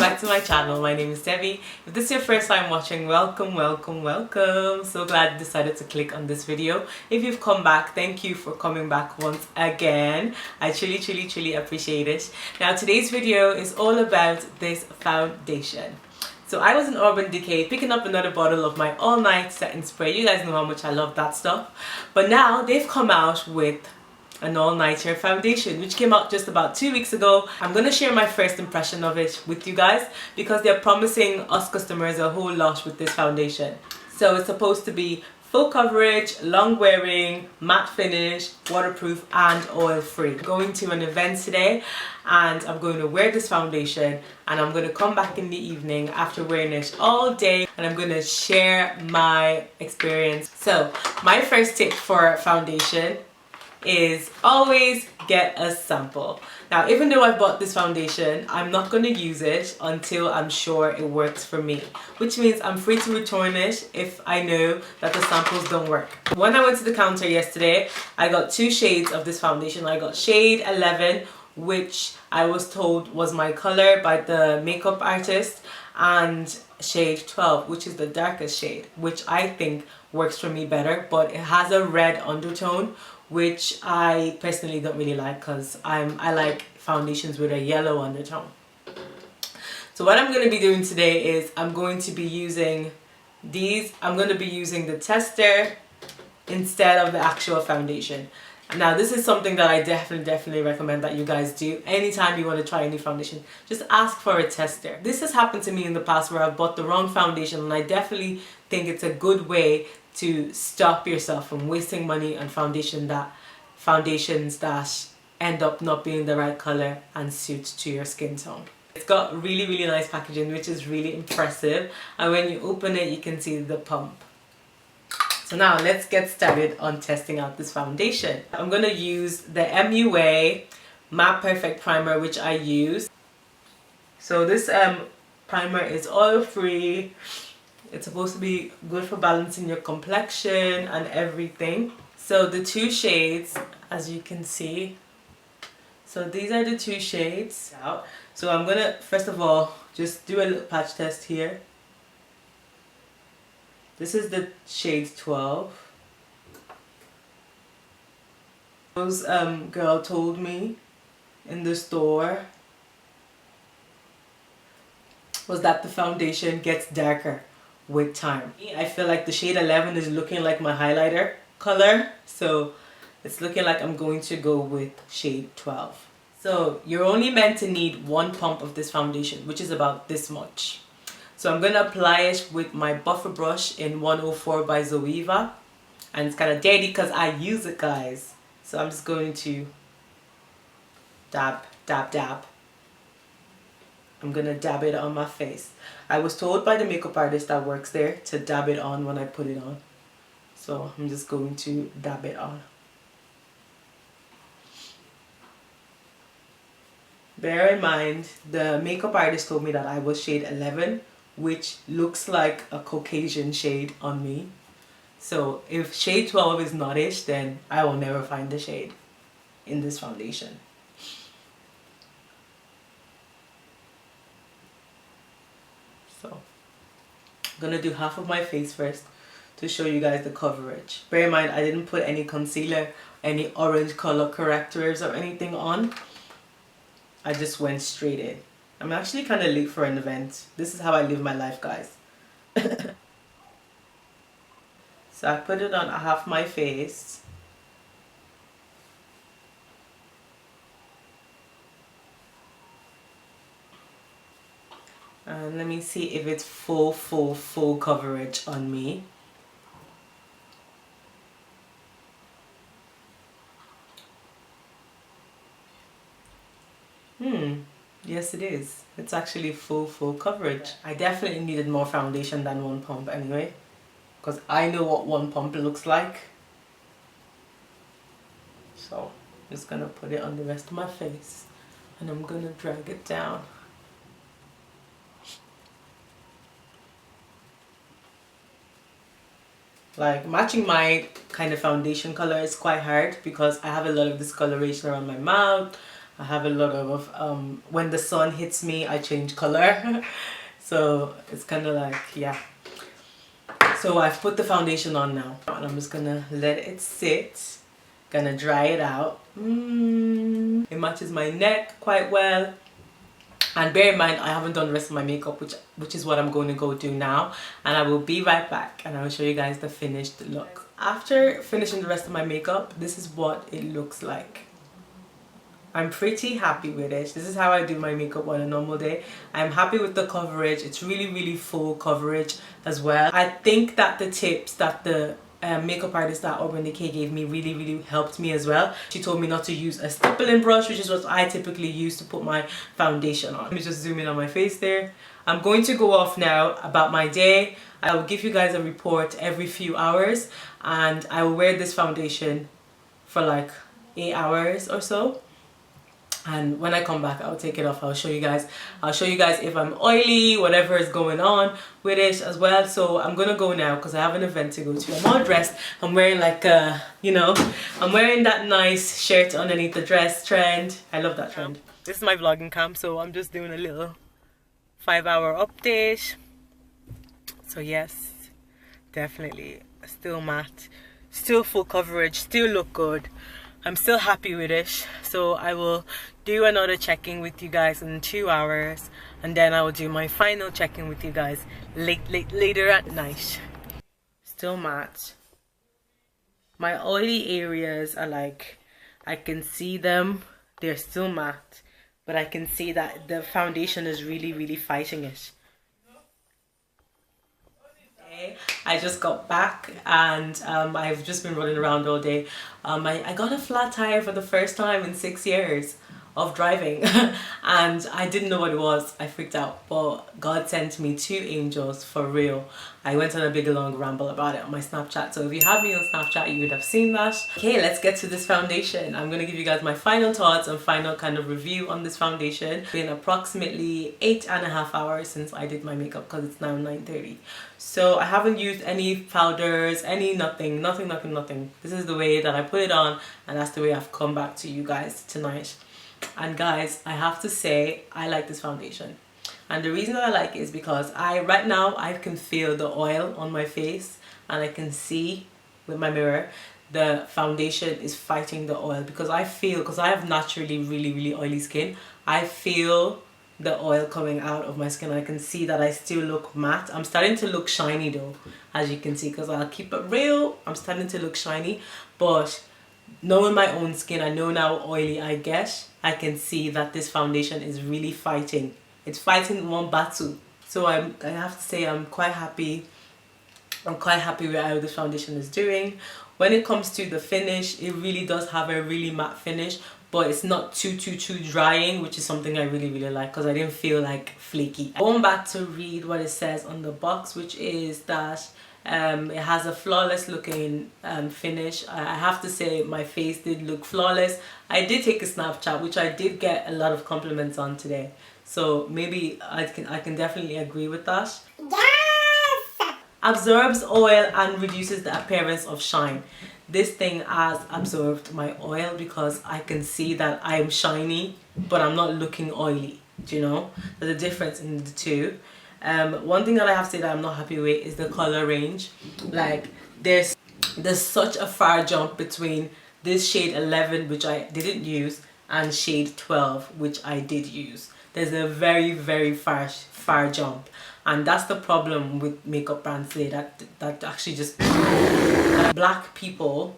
back to my channel. My name is Debbie. If this is your first time watching, welcome. So glad you decided to click on this video. If you've come back, thank you for coming back once again. I truly appreciate it. Now today's video is all about this foundation. So I was in Urban Decay picking up another bottle of my all night setting spray. You guys know how much I love that stuff. But now they've come out with an all-nighter foundation, which came out just about 2 weeks ago. I'm going to share my first impression of it with you guys because they're promising us customers a whole lot with this foundation. So it's supposed to be full coverage, long wearing, matte finish, waterproof and oil free. Going to an event today and I'm going to wear this foundation and I'm going to come back in the evening after wearing it all day and I'm going to share my experience. So my first tip for foundation is always get a sample. Now even though I bought this foundation, I'm not going to use it until I'm sure it works for me, which means I'm free to return it if I know that the samples don't work. When I went to the counter yesterday, I got two shades of this foundation. I got shade 11, which I was told was my color by the makeup artist, and shade 12, which is the darkest shade, which I think works for me better, but it has a red undertone, which I personally don't really like because I like foundations with a yellow undertone. So what I'm going to be doing today is I'm going to be using these. I'm going to be using the tester instead of the actual foundation. Now this is something that I definitely recommend that you guys do anytime you want to try any foundation. Just ask for a tester. This has happened to me in the past where I've bought the wrong foundation, and I definitely think it's a good way to stop yourself from wasting money on foundations that end up not being the right color and suit to your skin tone. It's got really nice packaging, which is really impressive, and when you open it you can see the pump. So now let's get started on testing out this foundation. I'm going to use the MUA Matte Perfect Primer, which I use. So this primer is oil free. It's supposed to be good for balancing your complexion and everything. So the two shades, as you can see, so these are the two shades. So I'm gonna first of all just do a little patch test here. This is the shade 12. Those girl told me in the store was that the foundation gets darker with time. I feel like the shade 11 is looking like my highlighter color, so it's looking like I'm going to go with shade 12. So you're only meant to need one pump of this foundation, which is about this much. So I'm going to apply it with my buffer brush in 104 by Zoeva, and it's kind of dirty because I use it, guys. So I'm just going to dab. I'm going to dab it on my face. I was told by the makeup artist that works there to dab it on when I put it on. So I'm just going to dab it on. Bear in mind, the makeup artist told me that I was shade 11, which looks like a Caucasian shade on me. So if shade 12 is not it, then I will never find the shade in this foundation. So I'm gonna do half of my face first to show you guys the coverage. Bear in mind, I didn't put any concealer, any orange color correctors or anything on. I just went straight in. I'm actually kind of late for an event. This is how I live my life, guys. So I put it on half my face. And let me see if it's full coverage on me. Yes, it is. It's actually full coverage. I definitely needed more foundation than one pump anyway, because I know what one pump looks like. So I'm just gonna put it on the rest of my face and I'm gonna drag it down. Like, matching my kind of foundation color is quite hard because I have a lot of discoloration around my mouth I have a lot of when the sun hits me, I change color. So it's kind of like, yeah. So I've put the foundation on now, and I'm just gonna let it sit. Gonna dry it out. It matches my neck quite well. And bear in mind, I haven't done the rest of my makeup, which is what I'm going to go do now. And I will be right back and I will show you guys the finished look. After finishing the rest of my makeup, this is what it looks like. I'm pretty happy with it. This is how I do my makeup on a normal day. I'm happy with the coverage. It's really full coverage as well. I think that the tips that the makeup artist at Urban Decay gave me really helped me as well. She told me not to use a stippling brush, which is what I typically use to put my foundation on. Let me just zoom in on my face there. I'm going to go off now about my day. I will give you guys a report every few hours, and I will wear this foundation for like 8 hours or so. And when I come back, I'll take it off. I'll show you guys if I'm oily, whatever is going on with it as well. So I'm gonna go now because I have an event to go to. I'm all dressed. I'm wearing like you know, I'm wearing that nice shirt underneath the dress trend. I love that trend. This is my vlogging cam, so I'm just doing a little 5-hour update. So yes, definitely still matte, still full coverage, still look good. I'm still happy with it. So I will do another check-in with you guys in 2 hours, and then I will do my final check-in with you guys later at night. Still matte. My oily areas are like, I can see them, they're still matte, but I can see that the foundation is really fighting it. I just got back, and I've just been running around all day. I got a flat tire for the first time in 6 years of driving and I didn't know what it was. I freaked out, but God sent me 2 angels for real. I went on a big long ramble about it on my Snapchat, so if you have me on Snapchat you would have seen that. Okay, let's get to this foundation. I'm gonna give you guys my final thoughts and final kind of review on this foundation. It's been approximately 8.5 hours since I did my makeup because it's now 9:30. So I haven't used any powders, any nothing. This is the way that I put it on, and that's the way I've come back to you guys tonight. And guys, I have to say, I like this foundation. And the reason that I like it is because right now I can feel the oil on my face, and I can see with my mirror the foundation is fighting the oil, because I have naturally really oily skin. I feel the oil coming out of my skin. I can see that I still look matte. I'm starting to look shiny though, as you can see, because I'll keep it real. I'm starting to look shiny, but knowing my own skin, I know now oily I get. I can see that this foundation is really fighting. It's fighting one battle. So I have to say I'm quite happy. I'm quite happy with how this foundation is doing. When it comes to the finish, it really does have a really matte finish, but it's not too drying, which is something I really like, because I didn't feel like flaky. Going back to read what it says on the box, which is that it has a flawless looking finish. I have to say my face did look flawless. I did take a Snapchat, which I did get a lot of compliments on today, so maybe I can definitely agree with that. Yes! Absorbs oil and reduces the appearance of shine. This thing has absorbed my oil because I can see that I am shiny, but I'm not looking oily. Do you know? There's a difference in the two. One thing that I have to say that I'm not happy with is the color range. Like there's such a far jump between this shade 11, which I didn't use, and shade 12, which I did use. There's a very far jump, and that's the problem with makeup brands today, that actually just black people,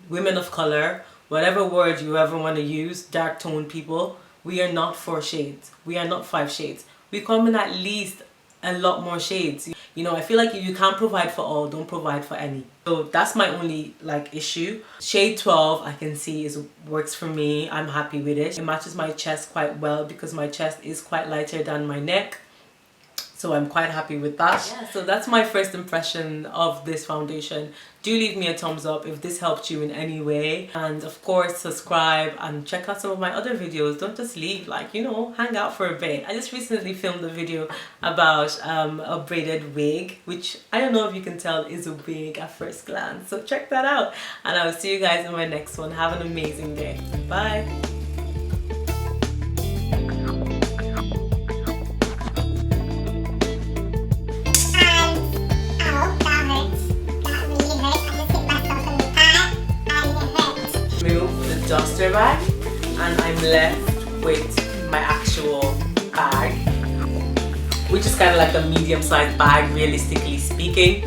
women of color, whatever word you ever want to use, dark toned people, we are not 4 shades, we are not 5 shades, we come in at least a lot more shades. You know, I feel like if you can't provide for all, don't provide for any. So that's my only like issue. Shade 12 I can see works for me. I'm happy with it. It matches my chest quite well because my chest is quite lighter than my neck. So I'm quite happy with that. Yeah, so that's my first impression of this foundation. Do leave me a thumbs up if this helped you in any way. And of course, subscribe and check out some of my other videos. Don't just leave, like, you know, hang out for a bit. I just recently filmed a video about a braided wig, which I don't know if you can tell is a wig at first glance. So check that out. And I will see you guys in my next one. Have an amazing day. Bye. duster bag, and I'm left with my actual bag, which is kind of like a medium-sized bag, realistically speaking.